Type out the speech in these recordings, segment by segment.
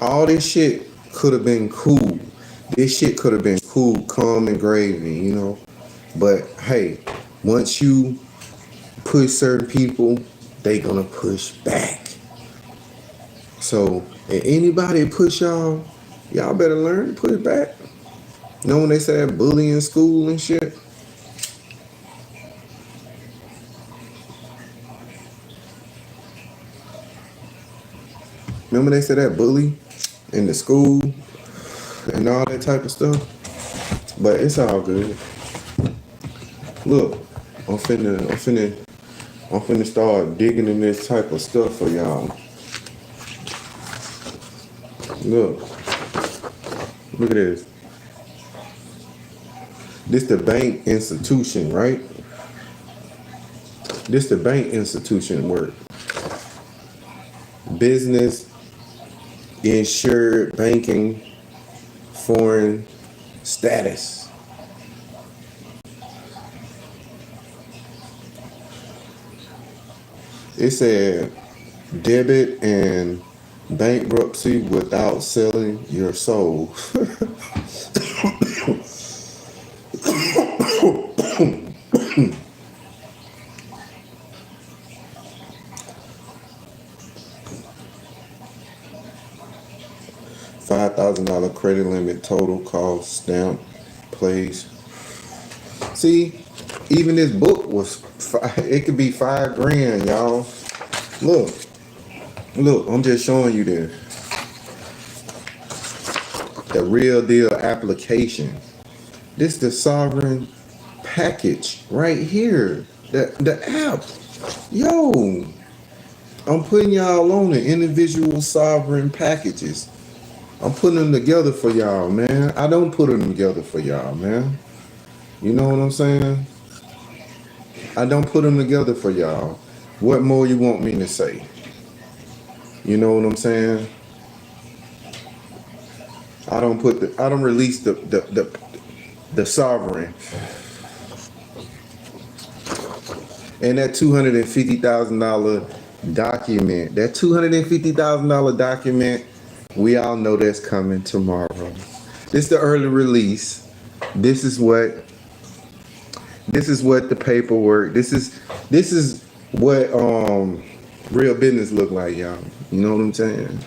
All this shit could have been cool. This shit could have been cool, calm and gravy, you know. But hey, once you push certain people, they gonna push back. So and anybody push y'all, y'all better learn to push back. You know when they say that bully in school and shit? Remember they said that bully in the school and all that type of stuff? But it's all good. Look, I'm finna start digging in this type of stuff for y'all. Look, look at this. This the bank institution, right? This the bank institution work. Business, insured banking, foreign status. It said debit and bankruptcy without selling your soul. $5,000 credit limit, total cost, stamp, place. See, even this book was, it could be 5 grand, y'all. Look, look, I'm just showing you this. The real deal application. This the sovereign package right here. The app. Yo, I'm putting y'all on the individual sovereign packages. I'm putting them together for y'all, man. I don't put them together for y'all, man. You know what I'm saying? I don't put them together for y'all. What more you want me to say? You know what I'm saying? I don't release the sovereign. And that $250,000 document, we all know that's coming tomorrow. This is the early release. This is what the paperwork. This is what real business look like, y'all. You know what I'm saying?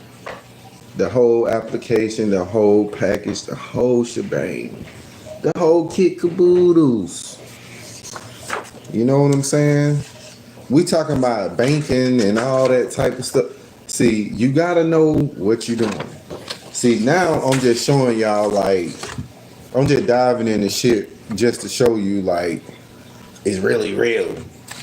The whole application, the whole package, the whole shebang, the whole kit caboodles. You know what I'm saying? We talking about banking and all that type of stuff. See, you gotta know what you're doing. See, now I'm just showing y'all, like, I'm just diving into shit just to show you, like, it's really real.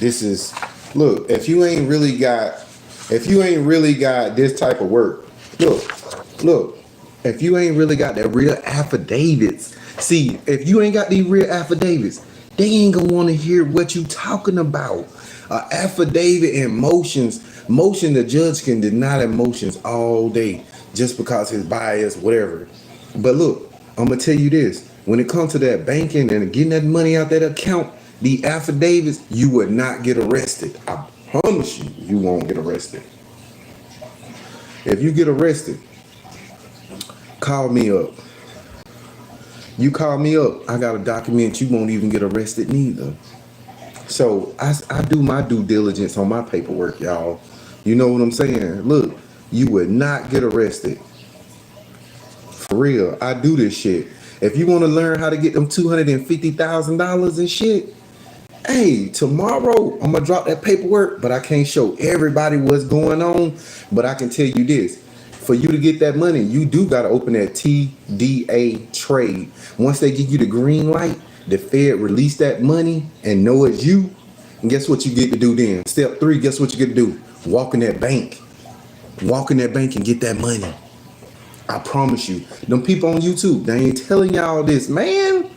This is, look, if you ain't really got this type of work, look, if you ain't really got that real affidavits, see, if you ain't got these real affidavits, they ain't gonna want to hear what you talking about. Affidavit and motion, the judge can deny the motions all day just because his bias, whatever. But look, I'm gonna tell you this: when it comes to that banking and getting that money out that account, the affidavits, you would not get arrested. I promise you, you won't get arrested. If you get arrested, call me up. You call me up, I got a document, you won't even get arrested neither. So I do my due diligence on my paperwork, y'all. You know what I'm saying? Look, you would not get arrested. For real, I do this shit. If you want to learn how to get them $250,000 and shit, hey, tomorrow I'm gonna drop that paperwork, but I can't show everybody what's going on. But I can tell you this: for you to get that money, you do gotta open that TDA trade. Once they give you the green light, the Fed release that money and know it's you. And guess what you get to do then? Step 3, guess what you get to do? Walk in that bank. Walk in that bank and get that money. I promise you. Them people on YouTube, they ain't telling y'all this, man.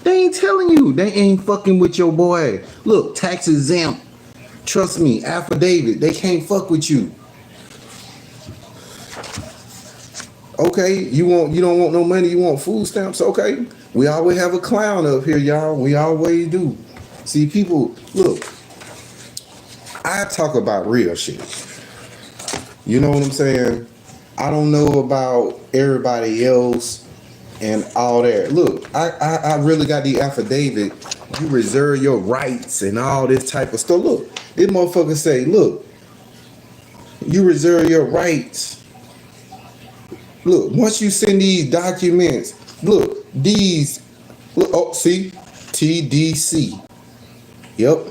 They ain't telling you. They ain't fucking with your boy. Look, tax exempt. Trust me, affidavit. They can't fuck with you. Okay, you don't want no money, you want food stamps, okay? We always have a clown up here, y'all. We always do. See, people, look, I talk about real shit. You know what I'm saying? I don't know about everybody else and all that. Look, I really got the affidavit. You reserve your rights and all this type of stuff. Look, this motherfucker say, look, you reserve your rights. Look, once you send these documents, look, these, look, oh, see, TDC. Yep.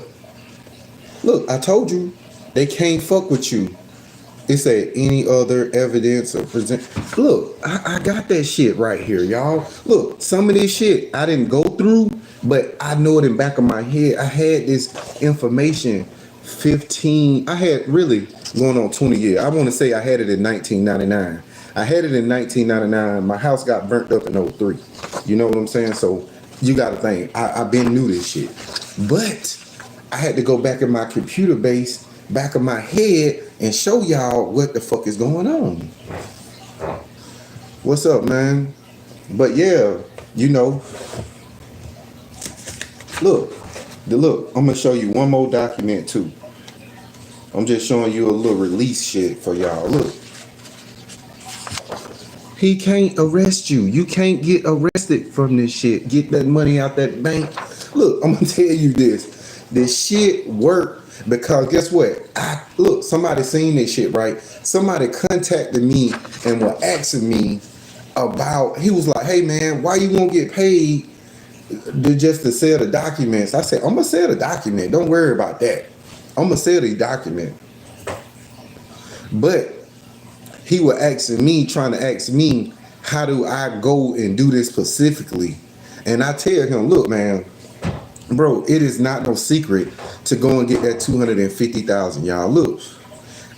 Look, I told you, they can't fuck with you. It said any other evidence or present. Look, I got that shit right here, y'all. Look, some of this shit I didn't go through, but I know it in back of my head. I had this information 15, I had really going on 20 years. I want to say I had it in 1999. I had it in 1999. My house got burnt up in '03. You know what I'm saying? So you got to think, I've been new this shit. But I had to go back in my computer base, back of my head, and show y'all what the fuck is going on. What's up, man? But yeah, you know, look, I'm gonna show you one more document too. I'm just showing you a little release shit for y'all. Look, he can't arrest you. You can't get arrested from this shit. Get that money out that bank. Look, I'm gonna tell you this. This shit worked. Because guess what? Look, somebody seen this shit, right? Somebody contacted me and were asking me about, he was like, hey man, why you won't get paid just to sell the documents? I said, I'm gonna sell the document. Don't worry about that. I'm gonna sell the document. But he was asking me, trying to ask me, how do I go and do this specifically? And I tell him, look, man, bro, it is not no secret to go and get that 250,000, y'all. Look,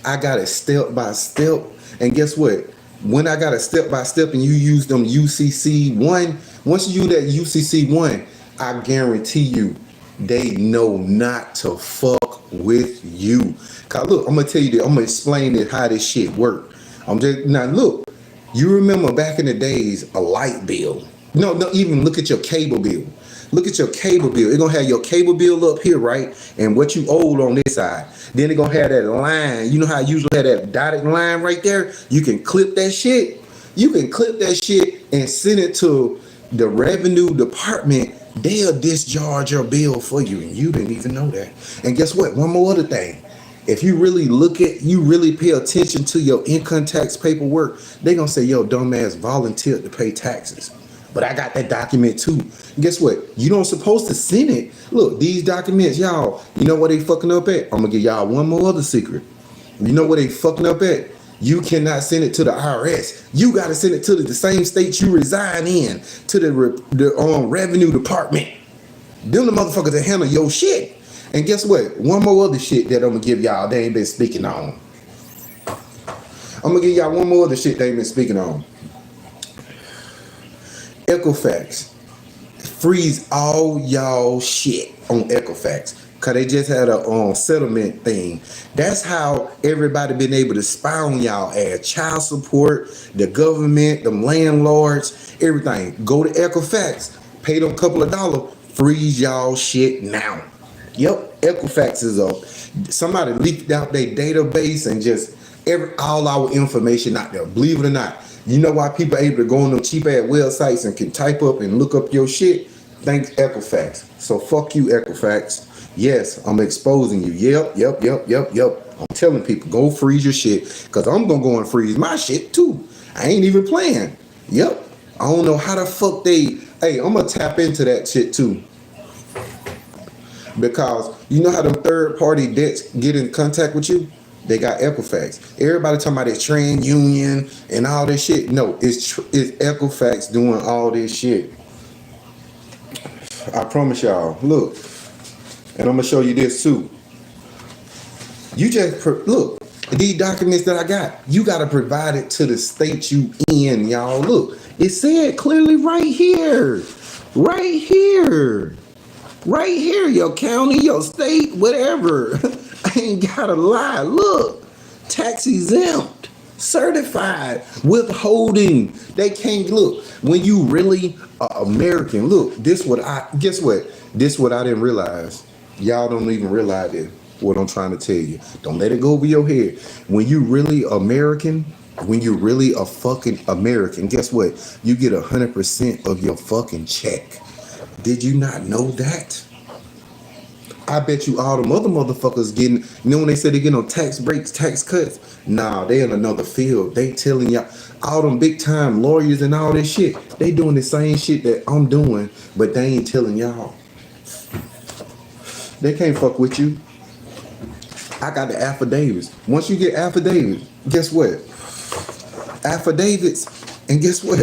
I got it step by step, and guess what? When I got it step by step, and you use them UCC one, once you use that UCC one, I guarantee you, they know not to fuck with you. Cause look, I'm gonna tell you this. I'm gonna explain it how this shit work. I'm just now look. You remember back in the days, a light bill. No, even look at your cable bill. Look at your cable bill. It's gonna have your cable bill up here, right? And what you owed on this side. Then it's gonna have that line. You know how I usually have that dotted line right there? You can clip that shit. You can clip that shit and send it to the revenue department. They'll discharge your bill for you, and you didn't even know that. And guess what? One more other thing. If you really really pay attention to your income tax paperwork, they're gonna say, yo, dumbass volunteered to pay taxes. But I got that document too. And guess what? You don't supposed to send it. Look, these documents, y'all, you know what they fucking up at? I'm gonna give y'all one more other secret. You know what they fucking up at? You cannot send it to the IRS. You gotta send it to the same state you reside in, to the revenue department. Them the motherfuckers that handle your shit. And guess what? One more other shit that I'm gonna give y'all they ain't been speaking on. I'm gonna give y'all one more other shit they ain't been speaking on. Equifax. Freeze all y'all shit on Equifax. Cause they just had a settlement thing. That's how everybody been able to spy on y'all as child support, the government, them landlords, everything. Go to Equifax, pay them a couple of dollars, freeze y'all shit now. Yep, Equifax is up. Somebody leaked out their database and just all our information out there. Believe it or not. You know why people are able to go on those cheap ass websites and can type up and look up your shit? Thanks Equifax. So fuck you, Equifax. Yes, I'm exposing you. Yep. I'm telling people, go freeze your shit. Cause I'm gonna go and freeze my shit too. I ain't even playing. Yep. I don't know how the fuck they. Hey, I'm gonna tap into that shit too. Because you know how them third party debts get in contact with you? They got Equifax. Everybody talking about this TransUnion and all this shit. No, it's Equifax doing all this shit. I promise y'all. Look, and I'm gonna show you this too. You just look. These documents that I got, you gotta provide it to the state you in, y'all. Look, it said clearly right here, right here. Right here, your county, your state, whatever. I ain't gotta lie. Look, tax exempt, certified, withholding. They can't look. When you really American, look, guess what I didn't realize. Y'all don't even realize it. What I'm trying to tell you. Don't let it go over your head. When you really American, When you're really a fucking American, guess what? You get 100% of your fucking check. Did you not know that? I bet you all the other motherfuckers getting, when they say they get no tax breaks, tax cuts, nah, they in another field. They telling y'all, all them big time lawyers and all this shit, they doing the same shit that I'm doing, but they ain't telling y'all. They can't fuck with you. I got the affidavits. Once you get affidavits, guess what? Affidavits, and guess what?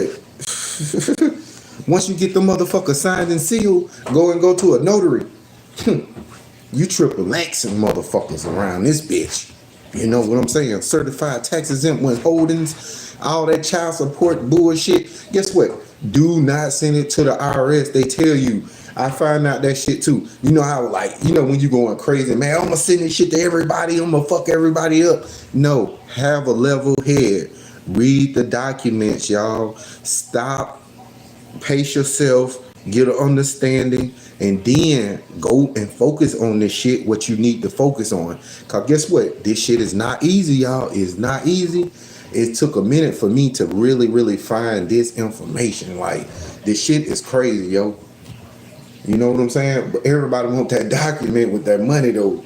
Once you get the motherfucker signed and sealed, go to a notary. You triple Xing motherfuckers around this bitch. You know what I'm saying? Certified tax exempt withholdings, all that child support bullshit. Guess what? Do not send it to the IRS. They tell you. I find out that shit too. You know how, like, when you going crazy, man, I'm gonna send this shit to everybody, I'm gonna fuck everybody up. No, have a level head. Read the documents, y'all. Stop, pace yourself, get an understanding, and then go and focus on this shit, what you need to focus on. Cause guess what? This shit is not easy, y'all. It's not easy. It took a minute for me to really, really find this information. Like, this shit is crazy, yo. You know what I'm saying? But everybody want that document with that money, though.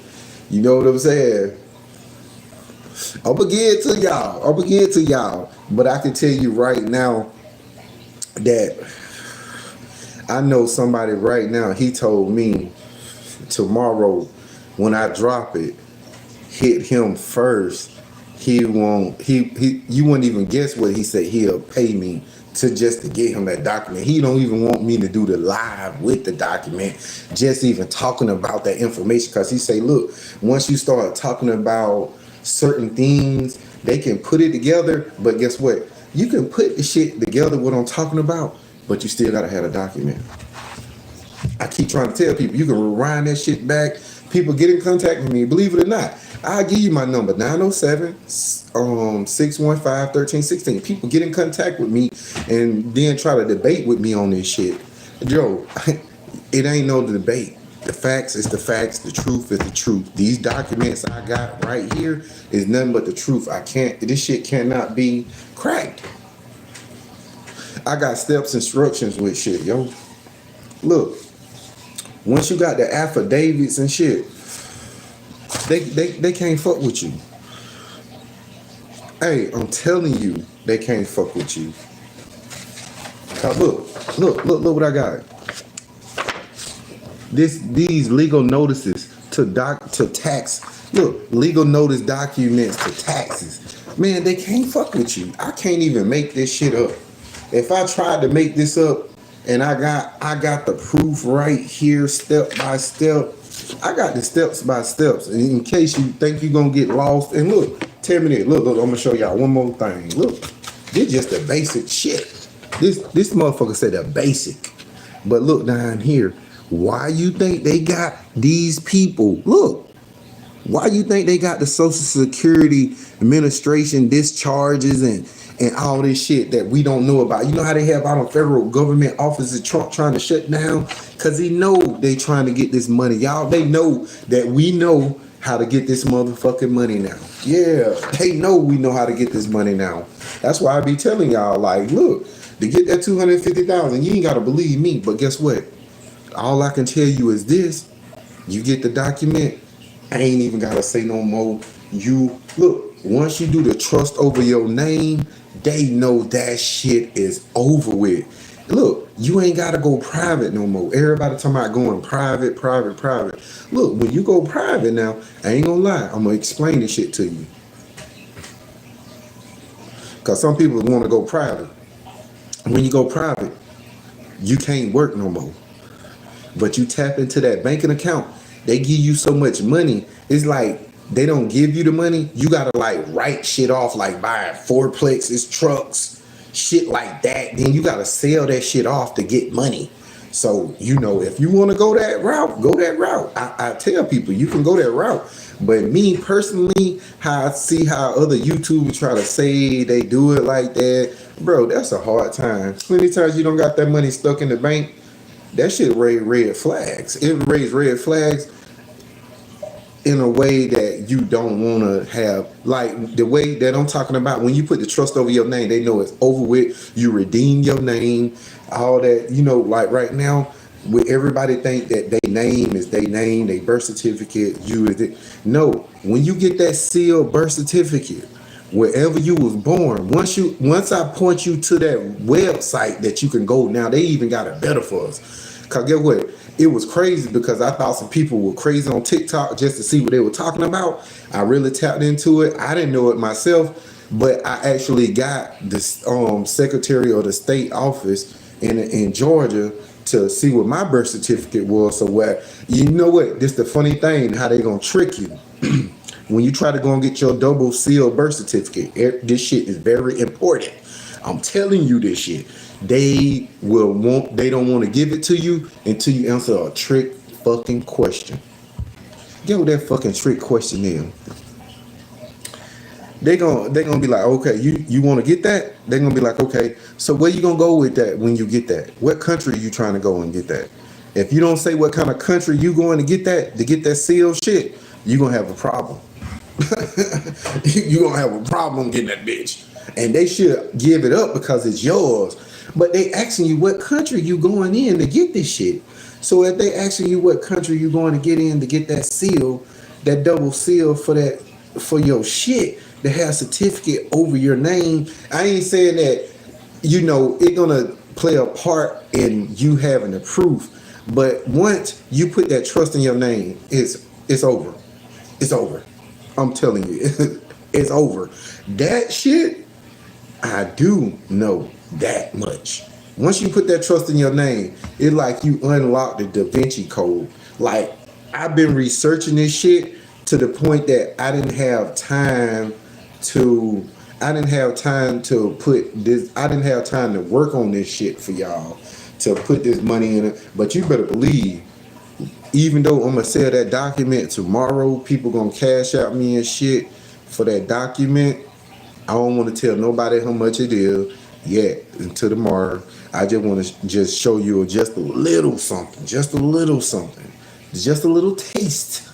You know what I'm saying? I'm gonna give it to y'all. But I can tell you right now that I know somebody right now, he told me tomorrow when I drop it, hit him first. You wouldn't even guess what he said. He'll pay me to get him that document. He don't even want me to do the live with the document, just even talking about that information. Cause he say, look, once you start talking about certain things, they can put it together. But guess what? You can put the shit together, what I'm talking about, but you still gotta have a document. I keep trying to tell people, you can rewind that shit back. People get in contact with me, believe it or not. I'll give you my number, 907-615-1316. People get in contact with me and then try to debate with me on this shit. Joe, it ain't no debate. The facts is the facts. The truth is the truth. These documents I got right here is nothing but the truth. This shit cannot be cracked. I got steps, instructions with shit, yo. Look, once you got the affidavits and shit, they can't fuck with you. Hey, I'm telling you, they can't fuck with you. Look what I got. These legal notices to tax. Look, legal notice documents to taxes. Man, they can't fuck with you. I can't even make this shit up. If I tried to make this up and I got the proof right here, step by step. I got the steps by steps. And in case you think you're gonna get lost, and look, 10 minutes. Look, I'm gonna show y'all one more thing. Look, this just the basic shit. This motherfucker said the basic. But look down here. Why you think they got these people? Look, why you think they got the Social Security Administration discharges and all this shit that we don't know about? You know how they have out on federal government offices Trump trying to shut down? Because he know they trying to get this money. Y'all, they know that we know how to get this motherfucking money now. Yeah, they know we know how to get this money now. That's why I be telling y'all, like, look, to get that $250,000, you ain't got to believe me. But guess what? All I can tell you is this. You get the document, I ain't even got to say no more. You, look, once you do the trust over your name, they know that shit is over with. Look, you ain't got to go private no more. Everybody talking about going private. Look, when you go private now, I ain't gonna lie, I'm gonna explain this shit to you. Because some people want to go private. When you go private, you can't work no more. But you tap into that banking account, they give you so much money. It's like they don't give you the money. You gotta like write shit off, like buying fourplexes, trucks, shit like that. Then you gotta sell that shit off to get money. So, if you want to go that route, go that route. I tell people you can go that route. But me personally, how I see how other YouTubers try to say they do it like that, bro, that's a hard time. Plenty times you don't got that money stuck in the bank. That shit raised red flags. It raised red flags. in a way that you don't want to have, like the way that I'm talking about. When you put the trust over your name, they know it's over with. You redeem your name, all that. Like right now, with everybody think that their name is their name, their birth certificate. No. When you get that sealed birth certificate, wherever you was born, once I point you to that website that you can go now, they even got it better for us. Cause guess what? It was crazy because I thought some people were crazy on TikTok just to see what they were talking about. I really tapped into it. I didn't know it myself, but I actually got this Secretary of the State office in Georgia to see what my birth certificate was. So you know what? This the funny thing, how they gonna trick you. When you try to go and get your double sealed birth certificate, this shit is very important. I'm telling you this shit. They don't want to give it to you until you answer a trick fucking question. Get what that fucking trick question is. They gonna be like, okay, you want to get that? They're gonna be like, okay, so where you gonna go with that when you get that? What country are you trying to go and get that? If you don't say what kind of country you going to get that sealed shit, you gonna have a problem. You gonna have a problem getting that bitch. And they should give it up because it's yours. But they asking you what country you going in to get this shit. So if they asking you what country you going to get in to get that seal, that double seal for your shit, that has certificate over your name, I ain't saying that it gonna play a part in you having the proof. But once you put that trust in your name, it's over. It's over. I'm telling you, it's over. That shit, I do know that much. Once you put that trust in your name, it's like you unlock the Da Vinci Code. Like, I've been researching this shit to the point that I didn't have time to work on this shit for y'all, to put this money in it. But you better believe, even though I'm gonna sell that document tomorrow, people gonna cash out me and shit for that document. I don't want to tell nobody how much it is yet until tomorrow. I just want to just show you just a little something, just a little taste,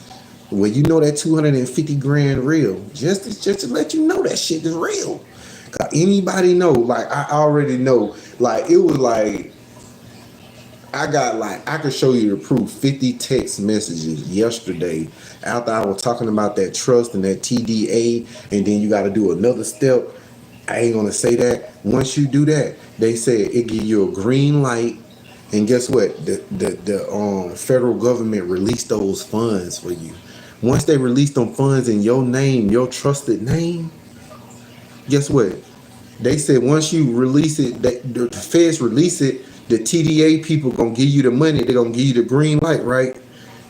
where that 250 grand real. Just to let you know that shit is real. Cause anybody know, like I already know, like it was like I could show you the proof. 50 text messages yesterday after I was talking about that trust and that TDA, and then you got to do another step. I ain't gonna say that. Once you do that, they say it give you a green light, and guess what? The federal government released those funds for you. Once they release them funds in your name, your trusted name, guess what? They said once you release it, the feds release it, the TDA people gonna give you the money. They're gonna give you the green light, right?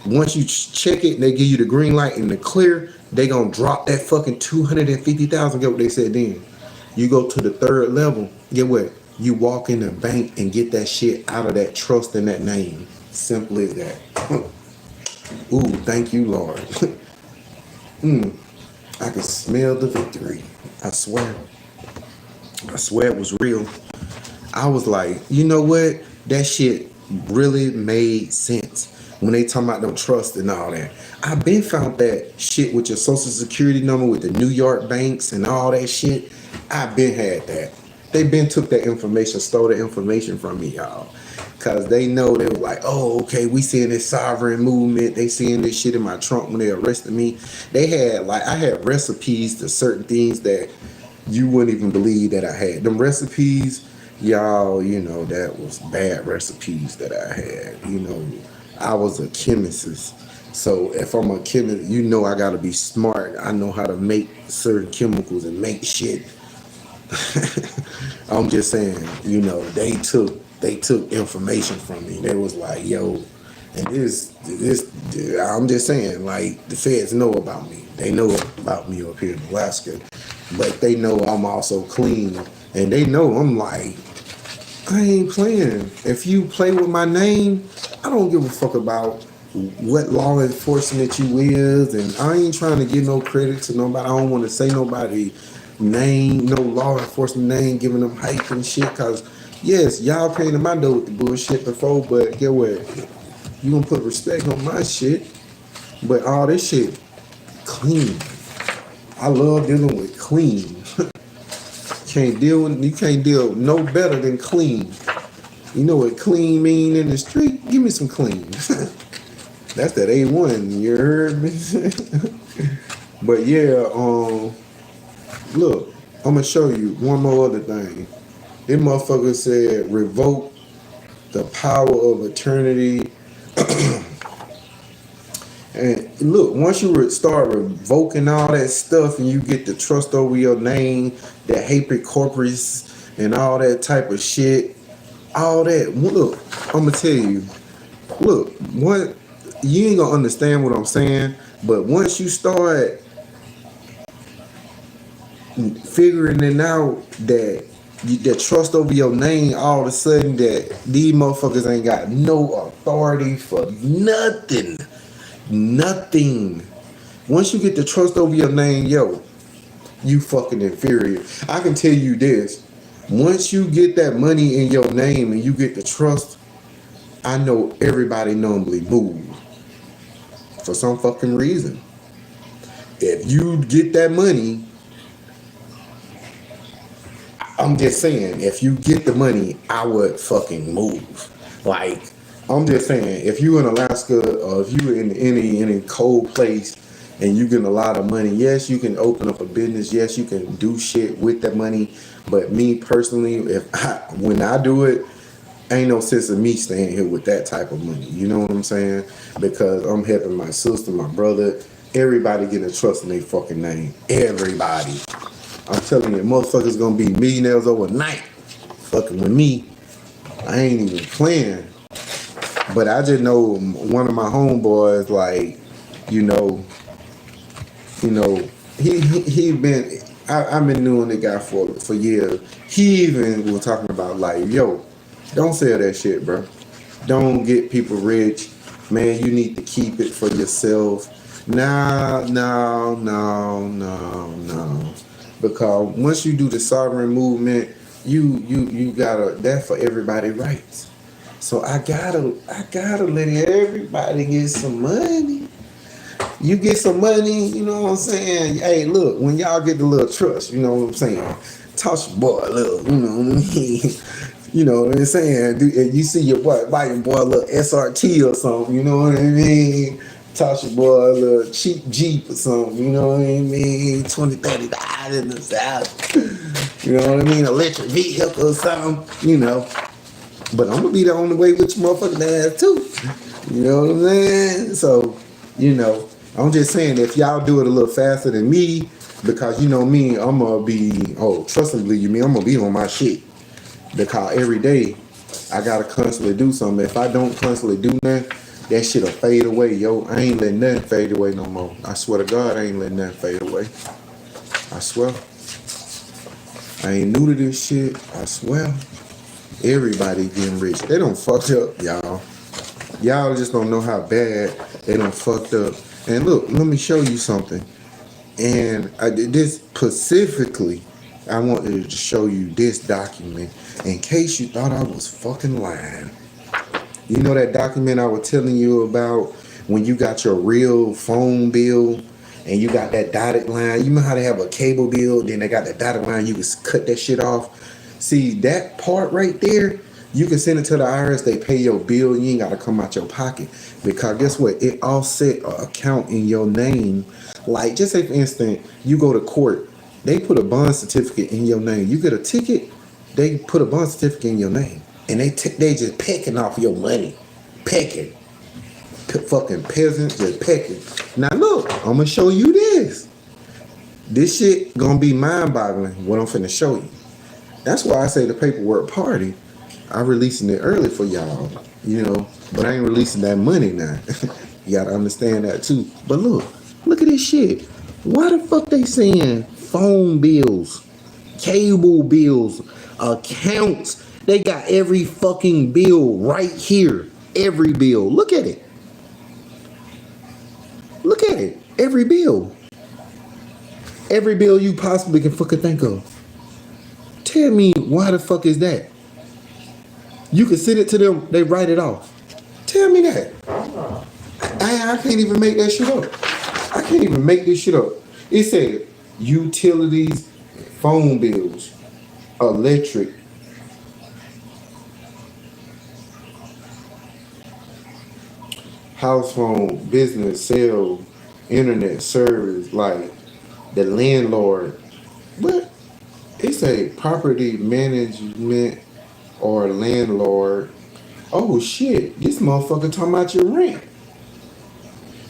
Once you check it, they give you the green light and the clear. They gonna drop that fucking 250,000. Get what they said then? You go to the third level. Get what? You walk in the bank and get that shit out of that trust in that name. Simple as that. Ooh, thank you, Lord. I can smell the victory. I swear it was real. I was like, you know what? That shit really made sense when they talking about no trust and all that. I've been found that shit with your social security number with the New York banks and all that shit. I've been had that. They been took that information, stole the information from me, y'all. Cause they know, they were like, oh, okay, we seeing this sovereign movement. They seeing this shit in my trunk when they arrested me. They had I had recipes to certain things that you wouldn't even believe that I had. Them recipes, y'all, that was bad recipes that I had. I was a chemist. So if I'm a chemist, I gotta be smart. I know how to make certain chemicals and make shit. I'm just saying, they took information from me. They was like, yo, and this, I'm just saying, like, the feds know about me. They know about me up here in Alaska, but they know I'm also clean, and they know I'm like, I ain't playing. If you play with my name, I don't give a fuck about what law enforcement you is, and I ain't trying to give no credit to nobody. I don't want to say nobody name, no law enforcement name, giving them hype and shit, cause yes, y'all came to my door with the bullshit before, but get what? You gonna put respect on my shit, but all this shit, clean. I love dealing with clean. You can't deal no better than clean. You know what clean mean in the street? Give me some clean. That's that A1, you heard me? But yeah, look, I'm gonna show you one more other thing. This motherfucker said revoke the power of eternity. And look, once you start revoking all that stuff and you get the trust over your name, the habeas corpus and all that type of shit, all that, look, I'm gonna tell you, look, what, you ain't gonna understand what I'm saying, but once you start figuring it out that the trust over your name, all of a sudden that these motherfuckers ain't got no authority for nothing. Nothing. Once you get the trust over your name, yo, you fucking inferior. I can tell you this. Once you get that money in your name and you get the trust, I know everybody normally move for some fucking reason. If you get that money, I'm just saying, if you get the money, I would fucking move. Like, I'm just saying, if you in Alaska or if you in any cold place and you getting a lot of money, yes, you can open up a business. Yes, you can do shit with that money. But me personally, when I do it, ain't no sense of me staying here with that type of money. You know what I'm saying? Because I'm helping my sister, my brother, everybody getting a trust in their fucking name. Everybody. I'm telling you, motherfuckers gonna be millionaires overnight. Fucking with me. I ain't even playing. But I just know one of my homeboys, like, you know, he been, I've been knowing the guy for years. He even was talking about like, yo, don't sell that shit, bro. Don't get people rich. Man, you need to keep it for yourself. No. Because once you do the sovereign movement, you gotta, that's for everybody rights. So I gotta let everybody get some money. You get some money, you know what I'm saying? Hey, look, when y'all get the little trust, you know what I'm saying? Toss your boy a little, you know what I mean? You know what I'm saying? You see your boy, buy your boy a little SRT or something, you know what I mean? Toss your boy a little cheap Jeep or something, you know what I mean? $20, $30 in the South. You know what I mean? Electric vehicle or something, you know. But I'm gonna be there on the way with your motherfucking ass too. You know what I'm saying? So, you know, I'm just saying if y'all do it a little faster than me, because you know me, I'm gonna be, trust and believe me, I'm gonna be on my shit. Because every day I gotta constantly do something. If I don't constantly do nothing, that shit'll fade away, yo. I ain't letting nothing fade away no more. I swear to God, I ain't letting nothing fade away. I swear. I ain't new to this shit. I swear. Everybody getting rich. They don't fucked up, y'all. Y'all just don't know how bad they done fucked up. And look, let me show you something. And I did this specifically. I wanted to show you this document in case you thought I was fucking lying. You know that document I was telling you about when you got your real phone bill and you got that dotted line? You know how they have a cable bill, then they got that dotted line, you can cut that shit off? See, that part right there, you can send it to the IRS, they pay your bill, you ain't got to come out your pocket. Because guess what? It offset an account in your name. Like, just say for instance, you go to court, they put a bond certificate in your name. You get a ticket, they put a bond certificate in your name. And they just pecking off your money. Pecking. Fucking peasants just pecking. Now look, I'm going to show you this. This shit going to be mind-boggling, what I'm finna show you. That's why I say the paperwork party. I'm releasing it early for y'all, you know, but I ain't releasing that money now. You gotta understand that too. But look at this shit. Why the fuck they saying phone bills, cable bills, accounts? They got every fucking bill right here. Every bill. Look at it. Look at it. Every bill. Every bill you possibly can fucking think of. Tell me why the fuck is that? You can send it to them, they write it off. Tell me that. I can't even make that shit up. I I can't even make this shit up. It said utilities, phone bills, electric, house phone, business, cell, internet service, like the landlord. What? It say property management or landlord. Oh shit, this motherfucker talking about your rent.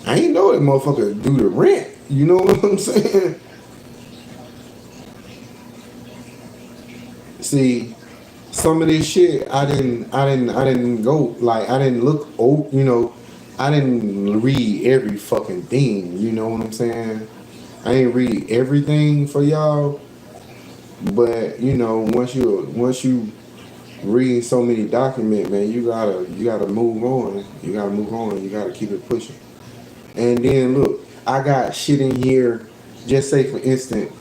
I ain't know that motherfucker do the rent. You know what I'm saying? See, some of this shit I didn't go like I didn't look I didn't read every fucking thing, you know what I'm saying? I ain't read everything for y'all, but once you read so many documents, man, you gotta move on. You gotta move on. You gotta keep it pushing. And then look, I got shit in here. Just say for instance,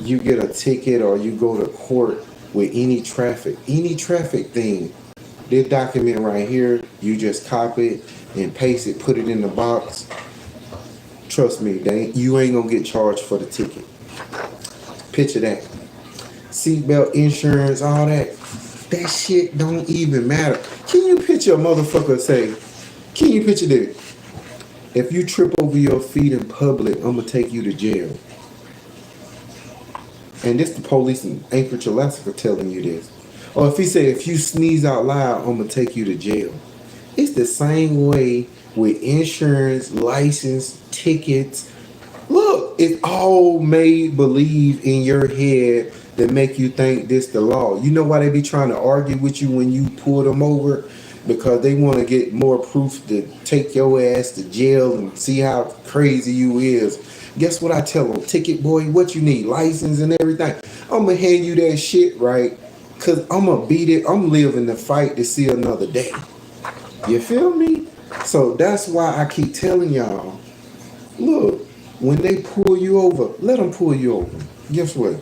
you get a ticket or you go to court with any traffic thing. This document right here, you just copy it and paste it, put it in the box. Trust me, you ain't gonna get charged for the ticket. Picture that. Seatbelt insurance, all that. That shit don't even matter. Can you picture a motherfucker say, can you picture this? If you trip over your feet in public, I'm gonna take you to jail. And this the police in Anchorage, Alaska telling you this. Or if he say, if you sneeze out loud, I'm gonna take you to jail. It's the same way with insurance, license, tickets. Look, it's all made believe in your head that make you think this the law. You know why they be trying to argue with you when you pull them over? Because they want to get more proof to take your ass to jail and see how crazy you is. Guess what I tell them? Ticket boy, what you need? License and everything. I'm going to hand you that shit, right? Because I'm going to beat it. I'm living the fight to see another day. You feel me? So that's why I keep telling y'all, look, when they pull you over, let them pull you over. Guess what?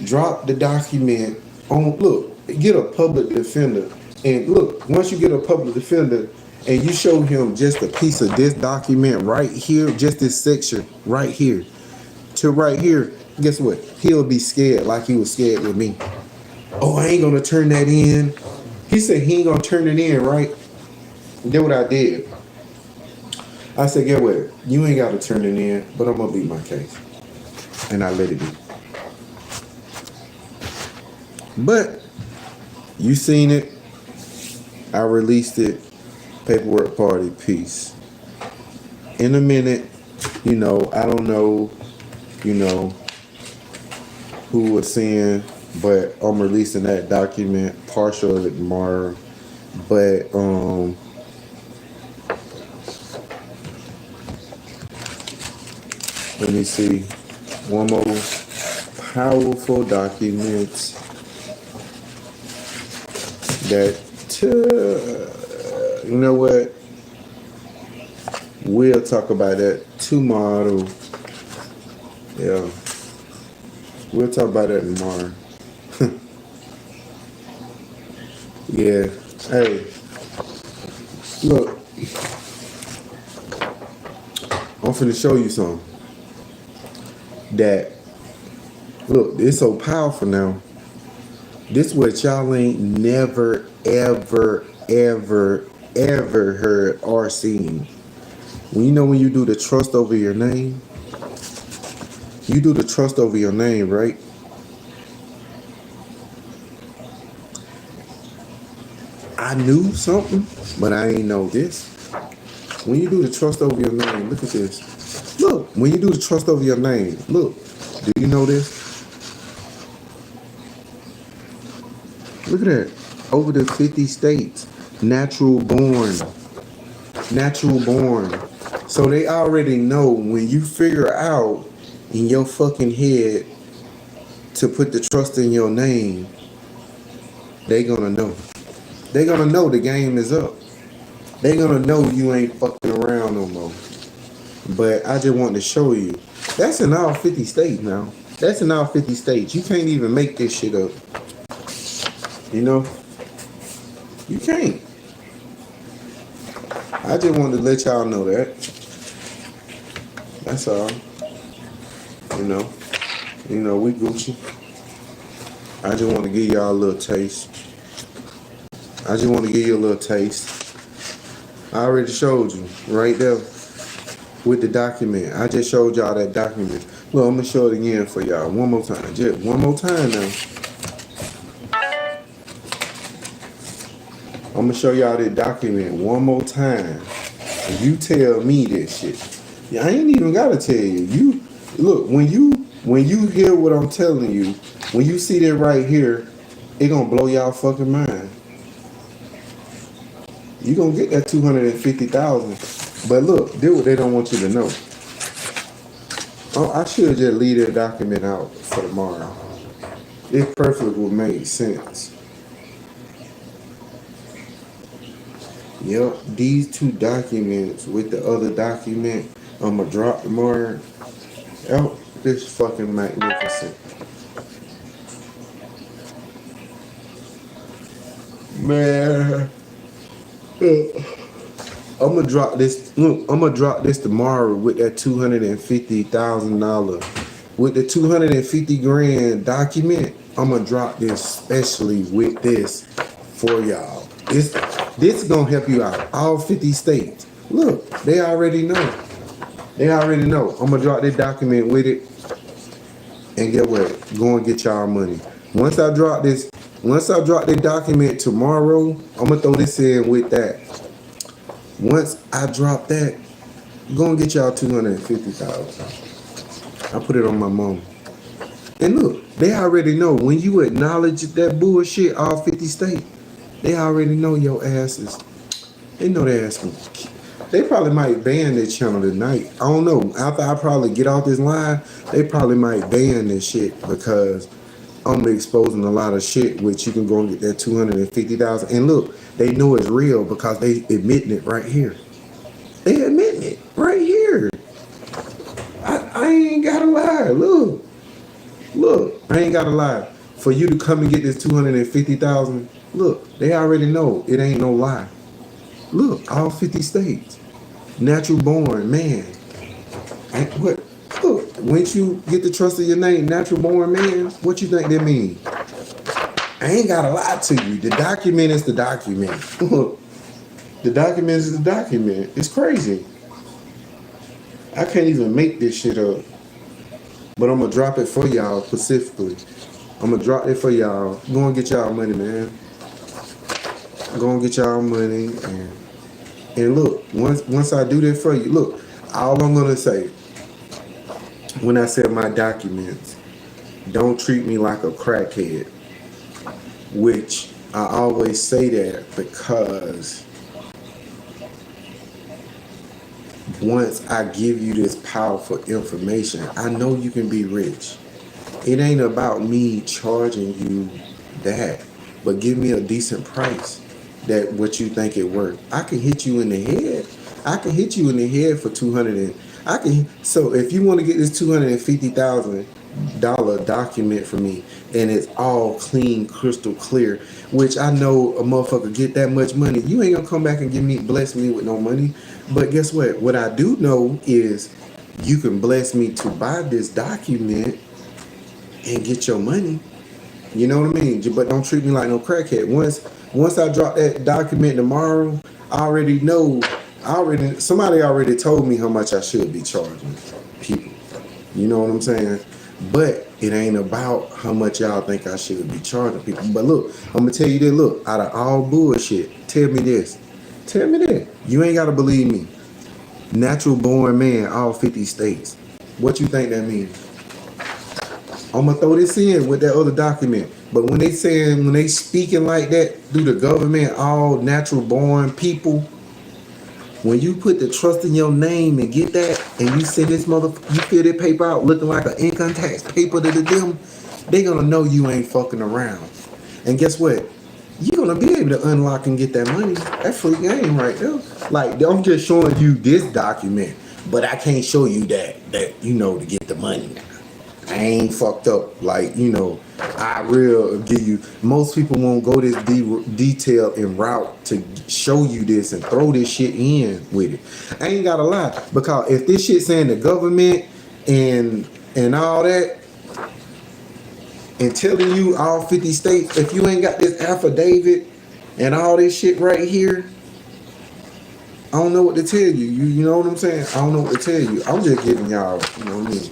Drop the document on, look, get a public defender. And look, once you get a public defender and you show him just a piece of this document right here, just this section right here to right here, guess what? He'll be scared like he was scared with me. Oh, I ain't gonna turn that in. He said he ain't gonna turn it in, right? Then what I did, I said, get what? You ain't gotta turn it in, but I'm gonna beat my case. And I let it be. But you seen it. I released it. Paperwork party, peace. In a minute, I don't know, who was seeing, but I'm releasing that document, partial of it tomorrow. But let me see. One more powerful document that you know what? We'll talk about that tomorrow. Yeah. We'll talk about that tomorrow. Yeah. Hey. Look. I'm finna show you something. That, look, it's so powerful now. This what y'all ain't never, ever, ever, ever heard or seen. When you do the trust over your name, you do the trust over your name, right? I knew something, but I ain't know this. When you do the trust over your name, look at this. Look, when you do the trust over your name, look, do you know this? Look at that. Over the 50 states. Natural born. So they already know when you figure out in your fucking head to put the trust in your name, they gonna know. They gonna know the game is up. They gonna know you ain't fucking around no more. But I just want to show you. That's in all 50 states now. That's in all 50 states. You can't even make this shit up. You can't. I just wanted to let y'all know that. That's all. You know. We Gucci. I just want to give y'all a little taste. I just want to give you a little taste. I already showed you right there with the document. I just showed y'all that document. Look, I'm gonna show it again for y'all one more time. Just one more time now. I'm gonna show y'all that document one more time. And you tell me this shit. Yeah, I ain't even gotta tell you. You look when you hear what I'm telling you, when you see that right here, it gonna blow y'all fucking mind. You gonna get that 250,000. But look, this what they don't want you to know. Oh, I should just leave that document out for tomorrow. It perfectly would make sense. Yep, these two documents with the other document, I'ma drop tomorrow. Oh, this fucking magnificent. Man. I'm gonna drop this. Look, I'm gonna drop this tomorrow with that $250,000, with the 250 grand document. I'm gonna drop this specially with this for y'all. This is gonna help you out. All 50 states. Look, they already know. They already know. I'm gonna drop this document with it, and get what? Go and get y'all money. Once I drop this document tomorrow, I'm gonna throw this in with that. Once I drop that, go and get y'all 250,000. I put it on my mom. And look, they already know when you acknowledge that bullshit, all 50 states, they already know your asses. They know their ass. They probably might ban this channel tonight. I don't know. After I probably get off this line, they probably might ban this shit because I'm exposing a lot of shit which you can go and get that 250,000. And look, they know it's real because they admitting it right here. They admitting it right here. I ain't gotta lie. Look, I ain't gotta lie. For you to come and get this 250,000, look, they already know it ain't no lie. Look, all 50 states, natural born man. And what? Look, once you get the trust of your name, natural born man, what you think that means? I ain't gotta lie to you. The document is the document. The document is the document. It's crazy. I can't even make this shit up. But I'm gonna drop it for y'all specifically. I'm gonna drop it for y'all. Go and get y'all money, man. Go and get y'all money. And look, once I do that for you, look, all I'm gonna say, when I said my documents, don't treat me like a crackhead. Which I always say that because once I give you this powerful information, I know you can be rich. It ain't about me charging you that, but give me a decent price that what you think it worth. I can hit you in the head. I can hit you in the head for 200. So if you want to get this $250,000 document from me, and it's all clean, crystal clear, which I know a motherfucker get that much money, you ain't gonna come back and bless me with no money. But guess what? What I do know is you can bless me to buy this document and get your money. You know what I mean? But don't treat me like no crackhead. Once I drop that document tomorrow, I already know. Somebody already told me how much I should be charging people. You know what I'm saying? But it ain't about how much y'all think I should be charging people. But look, I'm gonna tell you this. Look, out of all bullshit, tell me this. Tell me that. You ain't gotta believe me. Natural born man, all 50 states. What you think that means? I'm gonna throw this in with that other document. But when they speaking like that through the government, all natural born people, when you put the trust in your name and get that, and you send this you fill that paper out looking like an income tax paper to them, they gonna know you ain't fucking around. And guess what? You're gonna be able to unlock and get that money. That's free game right there. Like, I'm just showing you this document, but I can't show you that to get the money now. I ain't fucked up. Like, you know, I real give you. Most people won't go this detail and route to show you this and throw this shit in with it. I ain't gotta lie, because if this shit saying the government and all that and telling you all 50 states, if you ain't got this affidavit and all this shit right here, I don't know what to tell you. You know what I'm saying? I don't know what to tell you. I'm just giving y'all, you know what I mean?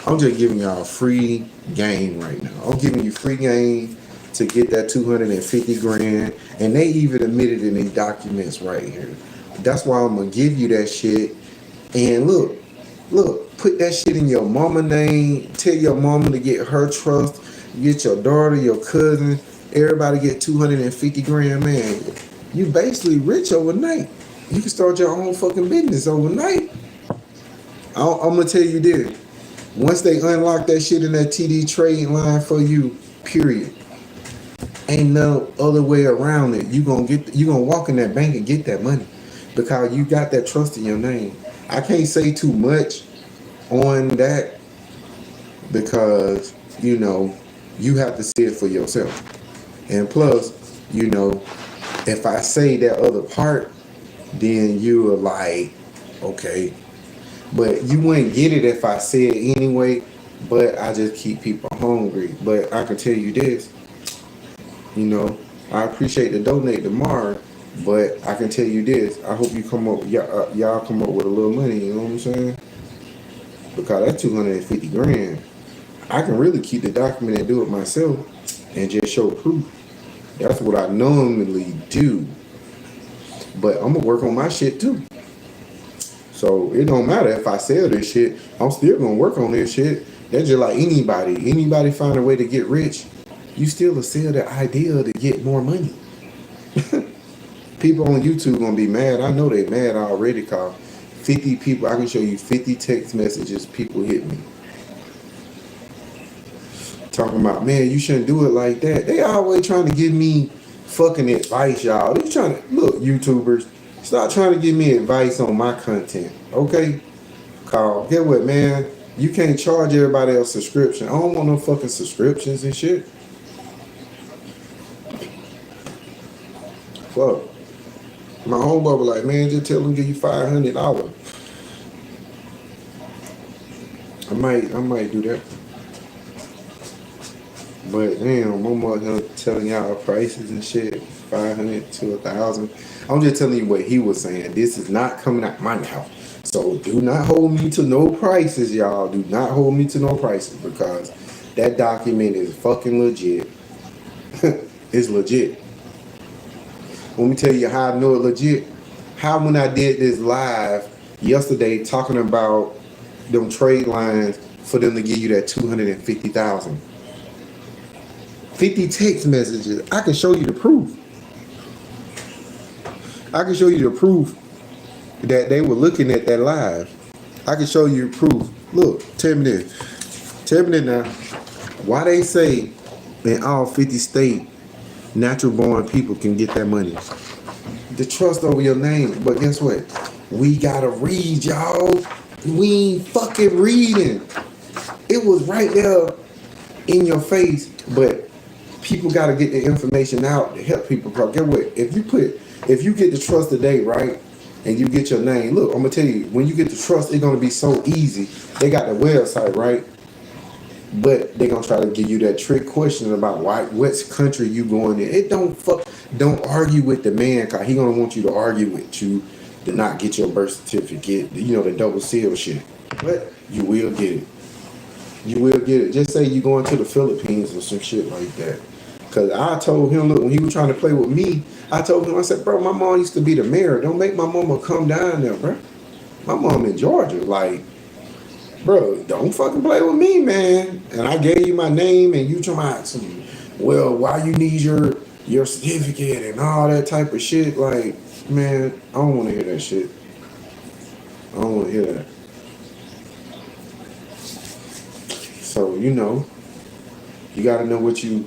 I'm just giving y'all free game right now. I'm giving you free game to get that 250 grand. And they even admitted in these documents right here. That's why I'm gonna give you that shit. And look, put that shit in your mama name. Tell your mama to get her trust. Get your daughter, your cousin, everybody get 250 grand, man. You basically rich overnight. You can start your own fucking business overnight. I'm gonna tell you this. Once they unlock that shit in that TD trading line for you, period. Ain't no other way around it. You gonna walk in that bank and get that money because you got that trust in your name. I can't say too much on that because, you know, you have to see it for yourself. And plus, you know, if I say that other part, then you are like, okay. But you wouldn't get it if I say it anyway. But I just keep people hungry. But I can tell you this, you know, I appreciate the donate tomorrow, but I can tell you this. I hope you come up, y'all come up with a little money. You know what I'm saying? Because that's 250 grand. I can really keep the document and do it myself and just show proof. That's what I normally do. But I'm gonna work on my shit too. So it don't matter if I sell this shit, I'm still gonna work on this shit. That's just like anybody. Anybody find a way to get rich, you still will sell the idea to get more money. People on YouTube gonna be mad. I know they mad already, cause 50 people, I can show you 50 text messages people hit me. Talking about, man, you shouldn't do it like that. They always trying to give me fucking advice, y'all. They trying to, look, YouTubers, stop trying to give me advice on my content, okay? Cause get what, man? You can't charge everybody else subscription. I don't want no fucking subscriptions and shit. Fuck. My homeboy was like, man, just tell them give you $500. I might do that. But damn, I'm out here telling y'all prices and shit, 500 to 1,000. I'm just telling you what he was saying. This is not coming out my mouth. So do not hold me to no prices, y'all. Do not hold me to no prices because that document is fucking legit. It's legit. Let me tell you how I know it legit. How when I did this live yesterday talking about them trade lines for them to give you that 250,000. 50 text messages. I can show you the proof. I can show you the proof that they were looking at that live. I can show you proof. Look, tell me this. Tell me this now. Why they say in all 50 states, natural born people can get that money? The trust over your name. But guess what? We gotta read, y'all. We ain't fucking reading. It was right there in your face, but people gotta get the information out to help people. Because get what? If you get the trust today, right? And you get your name. Look, I'm gonna tell you, when you get the trust, it's gonna be so easy. They got the website, right? But they gonna try to give you that trick question about what country you going in. It don't argue with the man, cause he gonna want you to argue with you to not get your birth certificate, you know, the double seal shit. But you will get it. You will get it. Just say you going to the Philippines or some shit like that. Cause I told him, look, when he was trying to play with me, I told him, I said, bro, my mom used to be the mayor. Don't make my mama come down there, bro. My mom in Georgia, like, bro, don't fucking play with me, man. And I gave you my name and you talking about some, well, why you need your certificate and all that type of shit. Like, man, I don't want to hear that shit. I don't want to hear that. So, you know, you gotta know what you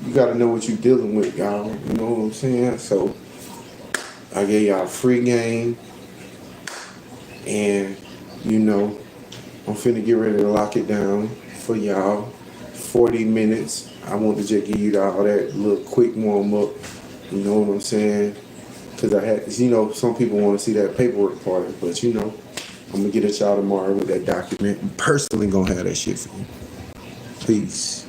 dealing with, y'all. You know what I'm saying? So I gave y'all free game, and you know, I'm finna get ready to lock it down for y'all. 40 minutes. I want to just give you all that little quick warm up. You know what I'm saying? Because I had, some people want to see that paperwork part, but I'm gonna get at y'all tomorrow with that document. I'm personally gonna have that shit for you. Peace.